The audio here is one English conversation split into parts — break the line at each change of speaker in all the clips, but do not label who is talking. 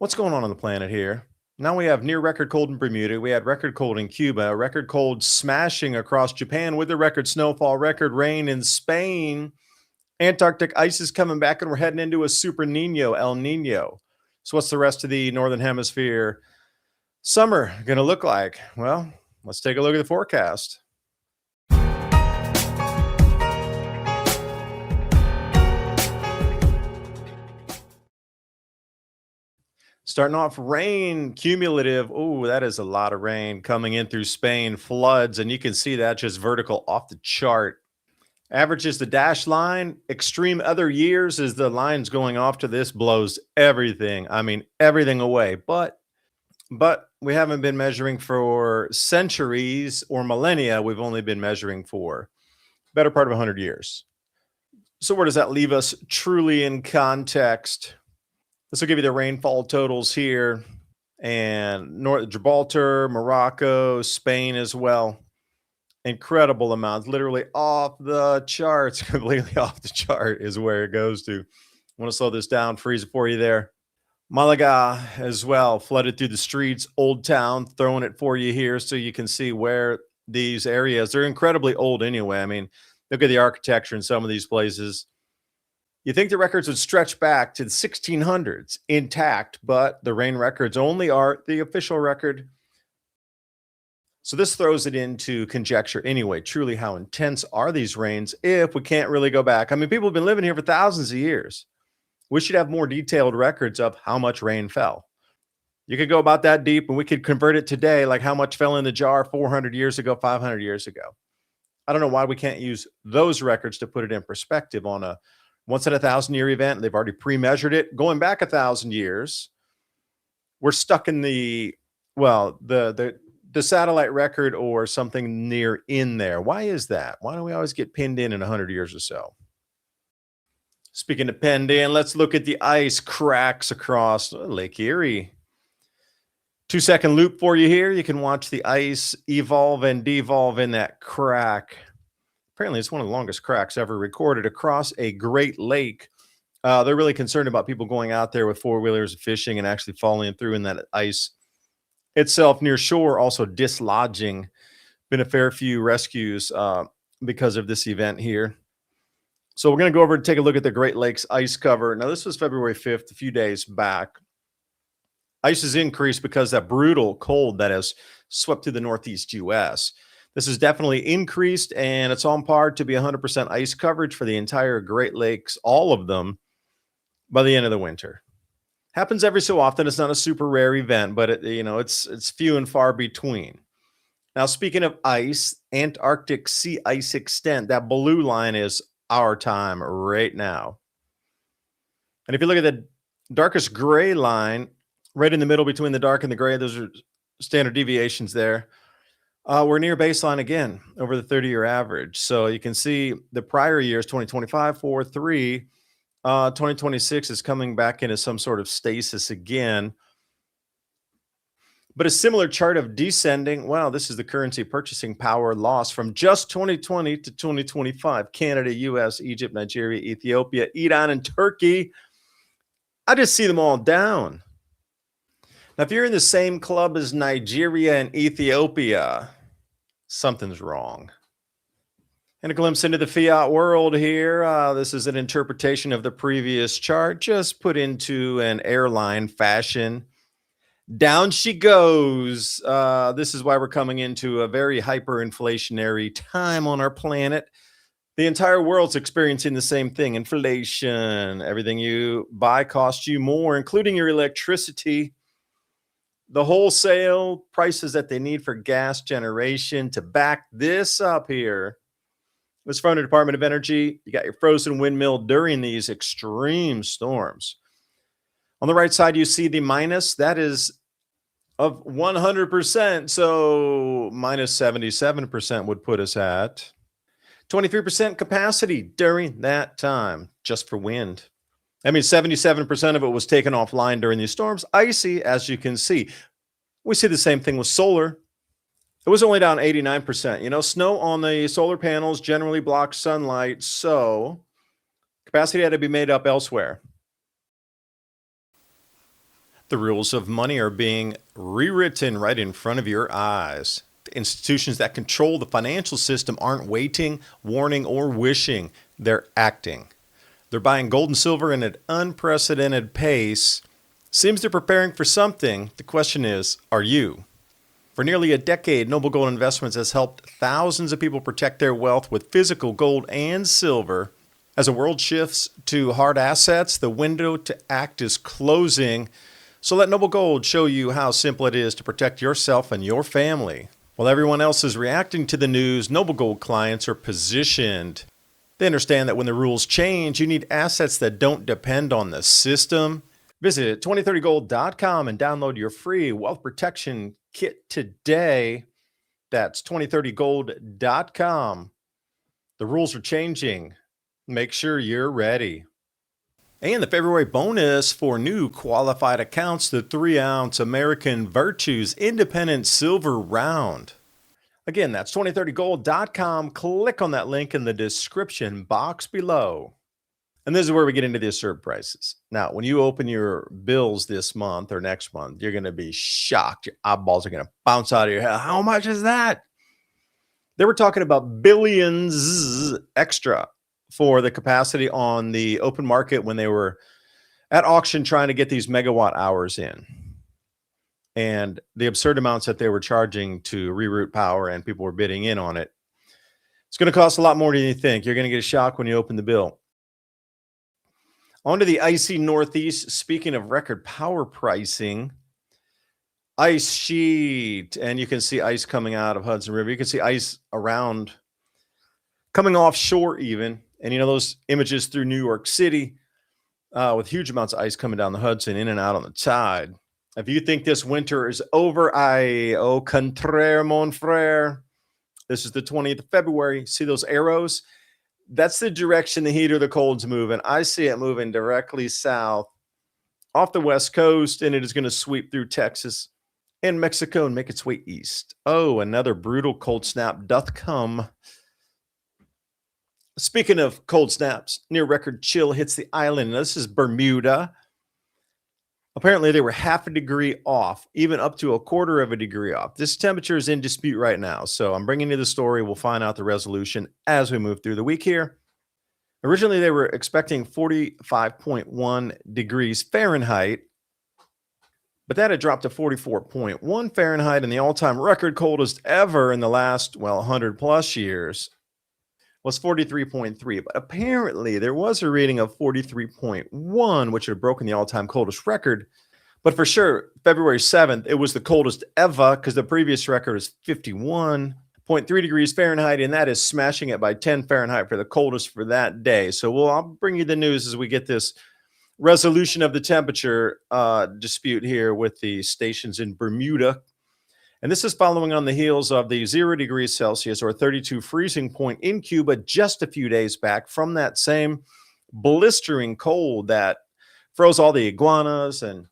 What's going on the planet here? Now we have near record cold in Bermuda. We had record cold in Cuba, record cold smashing across Japan with the record snowfall, record rain in Spain. Antarctic ice is coming back, and we're heading into a super Nino, El Nino. So, what's the rest of the Northern Hemisphere summer going to look like? Well, let's take a look at the forecast. Starting off rain, cumulative. Oh, that is a lot of rain coming in through Spain, floods, and you can see that just vertical off the chart. Average is the dash line. Extreme other years is the lines going off to this blows everything. I mean, everything away. But we haven't been measuring for centuries or millennia. We've only been measuring for better part of 100 years. So where does that leave us truly in context? This will give you the rainfall totals here, and North Gibraltar, Morocco, Spain as well. Incredible amounts, literally off the charts, completely off the chart is where it goes to. I want to slow this down, freeze it for you there. Malaga as well, flooded through the streets, Old Town, throwing it for you here so you can see where these areas, they're incredibly old anyway. I mean, look at the architecture in some of these places. You think the records would stretch back to the 1600s intact, but the rain records only are the official record. So this throws it into conjecture anyway. Truly, how intense are these rains if we can't really go back? I mean, people have been living here for thousands of years. We should have more detailed records of how much rain fell. You could go about that deep and we could convert it today, like how much fell in the jar 400 years ago, 500 years ago. I don't know why we can't use those records to put it in perspective on a once in a 1,000-year event. They've already pre-measured it. Going back 1,000 years, we're stuck in the satellite record or something near in there. Why is that? Why do we always get pinned in 100 years or so? Speaking of pinned in, let's look at the ice cracks across Lake Erie. 2-second loop for you here. You can watch the ice evolve and devolve in that crack. Apparently, it's one of the longest cracks ever recorded across a Great Lake. They're really concerned about people going out there with four-wheelers fishing and actually falling through in that ice itself near shore, also dislodging. Been a fair few rescues because of this event here. So we're going to go over and take a look at the Great Lakes ice cover. Now, this was February 5th, a few days back. Ice has increased because that brutal cold that has swept through the Northeast U.S. This has definitely increased, and it's on par to be 100% ice coverage for the entire Great Lakes, all of them, by the end of the winter. Happens every so often. It's not a super rare event, but it's few and far between. Now, speaking of ice, Antarctic sea ice extent, that blue line is our time right now. And if you look at the darkest gray line, right in the middle between the dark and the gray, those are standard deviations there. We're near baseline again over the 30-year average. So you can see the prior years, 2025, 4, 3, 2026 is coming back into some sort of stasis again. But a similar chart of descending, wow, this is the currency purchasing power loss from just 2020 to 2025. Canada, US, Egypt, Nigeria, Ethiopia, Iran, and Turkey. I just see them all down. Now, if you're in the same club as Nigeria and Ethiopia, something's wrong. And a glimpse into the fiat world here. This is an interpretation of the previous chart, just put into an airline fashion. Down she goes. This is why we're coming into a very hyperinflationary time on our planet. The entire world's experiencing the same thing. Inflation. Everything you buy costs you more, including your electricity. The wholesale prices that they need for gas generation. To back this up here, was from the Department of Energy. You got your frozen windmill during these extreme storms. On the right side, you see the minus. That is of 100%. So minus 77% would put us at 23% capacity during that time, just for wind. I mean, 77% of it was taken offline during these storms. Icy, as you can see. We see the same thing with solar. It was only down 89%. Snow on the solar panels generally blocks sunlight, so capacity had to be made up elsewhere. The rules of money are being rewritten right in front of your eyes. The institutions that control the financial system aren't waiting, warning, or wishing. They're acting. They're buying gold and silver in an unprecedented pace. Seems they're preparing for something. The question is, are you? For nearly a decade, Noble Gold Investments has helped thousands of people protect their wealth with physical gold and silver. As the world shifts to hard assets, the window to act is closing. So let Noble Gold show you how simple it is to protect yourself and your family. While everyone else is reacting to the news, Noble Gold clients are positioned. They understand that when the rules change, you need assets that don't depend on the system. Visit 2030gold.com and download your free wealth protection kit today. That's 2030gold.com. The rules are changing. Make sure you're ready. And the February bonus for new qualified accounts, the 3-ounce American Virtues Independent Silver Round. Again, that's 2030gold.com. Click on that link in the description box below. And this is where we get into the absurd prices. Now, when you open your bills this month or next month, you're going to be shocked. Your eyeballs are going to bounce out of your head. How much is that? They were talking about billions extra for the capacity on the open market when they were at auction trying to get these megawatt hours in. And the absurd amounts that they were charging to reroute power and people were bidding in on it. It's going to cost a lot more than you think. You're going to get a shock when you open the bill. On to the icy Northeast. Speaking of record power pricing, ice sheet. And you can see ice coming out of Hudson River. You can see ice around, coming offshore even. And you know those images through New York City with huge amounts of ice coming down the Hudson, in and out on the tide. If you think this winter is over, au contraire, mon frère. This is the 20th of February. See those arrows? That's the direction the heat or the cold's moving. I see it moving directly south off the West Coast, and it is going to sweep through Texas and Mexico and make its way east. Oh, another brutal cold snap doth come. Speaking of cold snaps, near record chill hits the island. Now, this is Bermuda. Apparently, they were half a degree off, even up to a quarter of a degree off. This temperature is in dispute right now. So I'm bringing you the story. We'll find out the resolution as we move through the week here. Originally, they were expecting 45.1 degrees Fahrenheit, but that had dropped to 44.1 Fahrenheit, and the all-time record coldest ever in the last, 100 plus years was 43.3. But apparently, there was a reading of 43.1, which had broken the all-time coldest record. But for sure, February 7th, it was the coldest ever because the previous record is 51.3 degrees Fahrenheit, and that is smashing it by 10 Fahrenheit for the coldest for that day. So I'll bring you the news as we get this resolution of the temperature dispute here with the stations in Bermuda. And this is following on the heels of the 0 degrees Celsius or 32 freezing point in Cuba just a few days back from that same blistering cold that froze all the iguanas and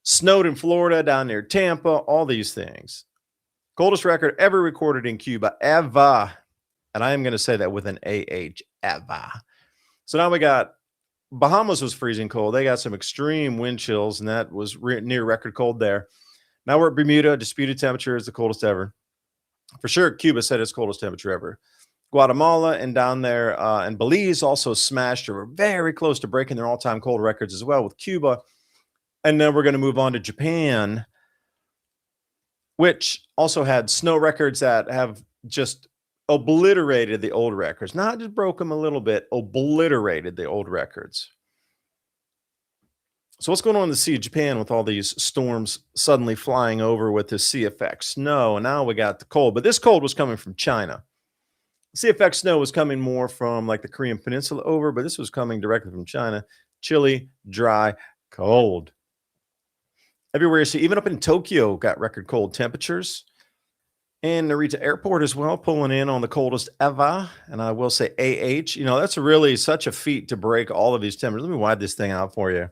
snowed in Florida, down near Tampa, all these things. Coldest record ever recorded in Cuba, ever. And I am going to say that with an AH, ever. So now we got Bahamas was freezing cold. They got some extreme wind chills, and that was near record cold there. Now we're at Bermuda. Disputed temperature is the coldest ever. For sure, Cuba said its coldest temperature ever. Guatemala and down there and Belize also smashed or were very close to breaking their all-time cold records as well with Cuba. And then we're going to move on to Japan, which also had snow records that have just obliterated the old records. Not just broke them a little bit, obliterated the old records. So what's going on in the Sea of Japan with all these storms suddenly flying over with the sea effect snow? And now we got the cold, but this cold was coming from China. Sea effect snow was coming more from like the Korean Peninsula over, but this was coming directly from China. Chilly, dry, cold. Everywhere you see, even up in Tokyo, got record cold temperatures. And Narita Airport as well, pulling in on the coldest ever. And I will say AH, that's really such a feat to break all of these temperatures. Let me wide this thing out for you.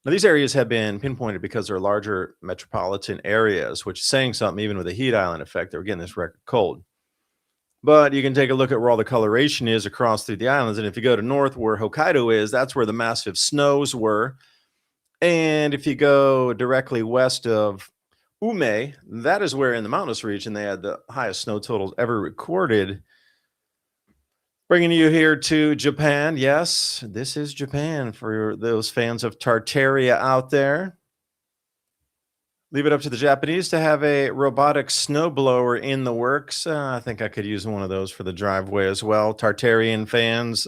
Now, these areas have been pinpointed because they're larger metropolitan areas, which is saying something even with the heat island effect. They're getting this record cold. But you can take a look at where all the coloration is across through the islands. And if you go to north where Hokkaido is, that's where the massive snows were. And if you go directly west of Ume, that is where in the mountainous region they had the highest snow totals ever recorded. Bringing you here to Japan. Yes, this is Japan for those fans of Tartaria out there. Leave it up to the Japanese to have a robotic snowblower in the works. I think I could use one of those for the driveway as well. Tartarian fans.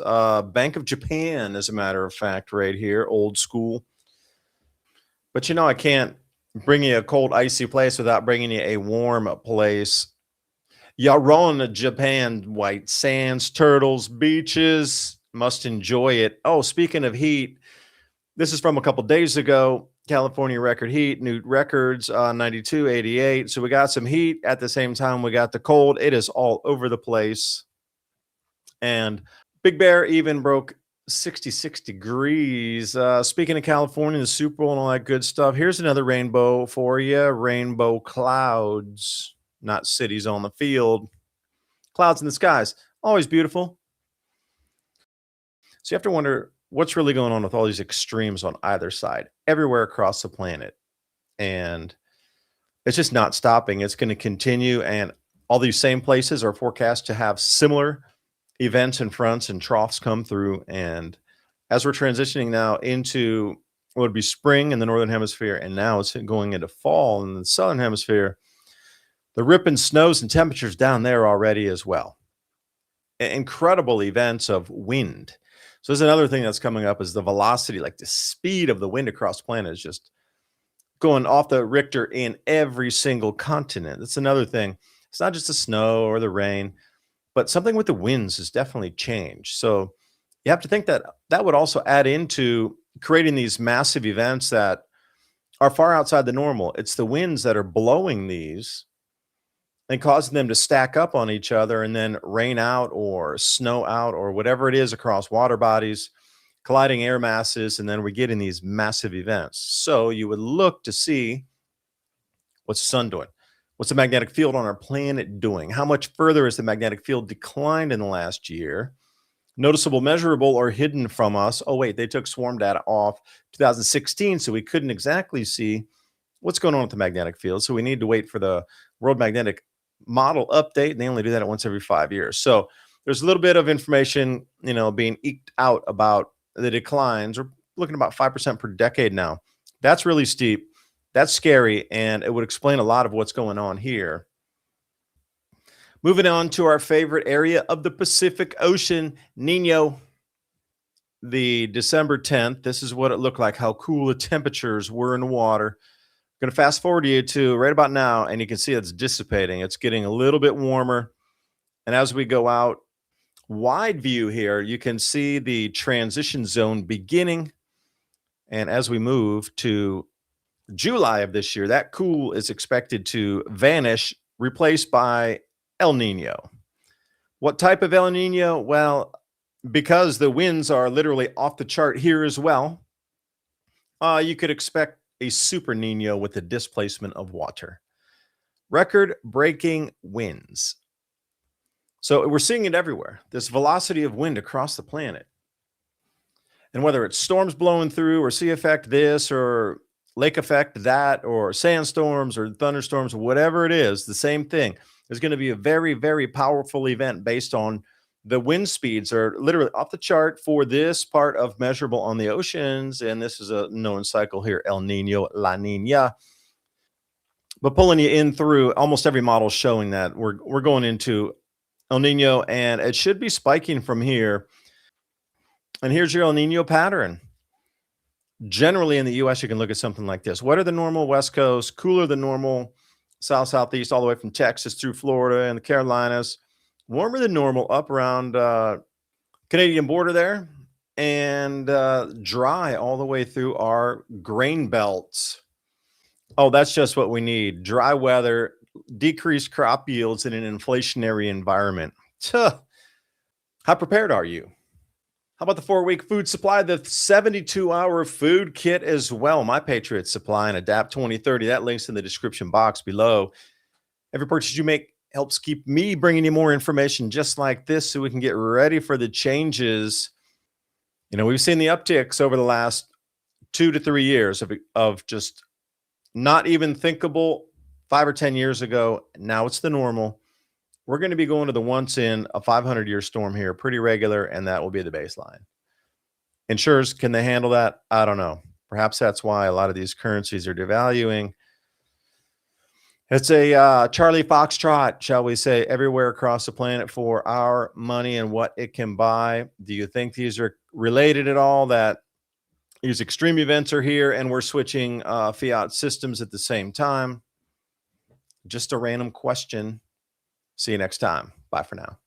Bank of Japan, as a matter of fact, right here. Old school. But I can't bring you a cold, icy place without bringing you a warm place. Yaron, Japan, white sands, turtles, beaches. Must enjoy it. Oh, speaking of heat, this is from a couple days ago. California record heat, new records, 92, 88. So we got some heat at the same time. We got the cold. It is all over the place. And Big Bear even broke 66 degrees. Speaking of California, the Super Bowl and all that good stuff, here's another rainbow for you. Rainbow clouds, not cities on the field. Clouds in the skies, always beautiful. So you have to wonder what's really going on with all these extremes on either side, everywhere across the planet. And it's just not stopping. It's going to continue. And all these same places are forecast to have similar events and fronts and troughs come through. And as we're transitioning now into what would be spring in the northern hemisphere, and now it's going into fall in the southern hemisphere, the ripping snows and temperatures down there already as well. Incredible events of wind. So there's another thing that's coming up is the velocity, like the speed of the wind across the planet is just going off the Richter in every single continent. That's another thing. It's not just the snow or the rain, but something with the winds has definitely changed. So you have to think that that would also add into creating these massive events that are far outside the normal. It's the winds that are blowing these and causing them to stack up on each other and then rain out or snow out or whatever it is across water bodies, colliding air masses, and then we get in these massive events. So you would look to see what's the sun doing? What's the magnetic field on our planet doing? How much further has the magnetic field declined in the last year? Noticeable, measurable, or hidden from us. Oh, wait, they took swarm data off 2016, so we couldn't exactly see what's going on with the magnetic field. So we need to wait for the World Magnetic Model update, and they only do that once every 5 years. So there's a little bit of information, being eked out about the declines. We're looking about 5% per decade now. That's really steep. That's scary, and it would explain a lot of what's going on here. Moving on to our favorite area of the Pacific Ocean, Nino. The December 10th, this is what it looked like, how cool the temperatures were in the water. I'm going to fast forward you to right about now, and you can see it's dissipating. It's getting a little bit warmer. And as we go out, wide view here, you can see the transition zone beginning. And as we move to July of this year, that cool is expected to vanish, replaced by El Nino. What type of El Nino? Well, because the winds are literally off the chart here as well, you could expect a super Nino with the displacement of water. Record-breaking winds. So we're seeing it everywhere, this velocity of wind across the planet. And whether it's storms blowing through or sea effect this or lake effect that or sandstorms or thunderstorms, whatever it is, the same thing. There's going to be a very, very powerful event based on the wind speeds are literally off the chart for this part of measurable on the oceans. And this is a known cycle here, El Nino, La Nina. But pulling you in through almost every model showing that we're going into El Nino, and it should be spiking from here. And here's your El Nino pattern. Generally in the US, you can look at something like this. What are the normal West Coast, cooler than normal, South, Southeast, all the way from Texas through Florida and the Carolinas, warmer than normal up around Canadian border there, and dry all the way through our grain belts. Oh, that's just what we need. Dry weather, decreased crop yields in an inflationary environment. How prepared are you? How about the 4-week food supply, the 72-hour food kit as well? My Patriot Supply and Adapt 2030. That link's in the description box below. Every purchase you make helps keep me bringing you more information just like this so we can get ready for the changes. We've seen the upticks over the last 2 to 3 years of just not even thinkable 5 or 10 years ago. Now it's the normal. We're going to be going to the once in a 500-year storm here pretty regular, and that will be the baseline. Insurers, can they handle that? I don't know. Perhaps that's why a lot of these currencies are devaluing. It's a Charlie Foxtrot, shall we say, everywhere across the planet for our money and what it can buy. Do you think these are related at all? That these extreme events are here and we're switching fiat systems at the same time? Just a random question. See you next time. Bye for now.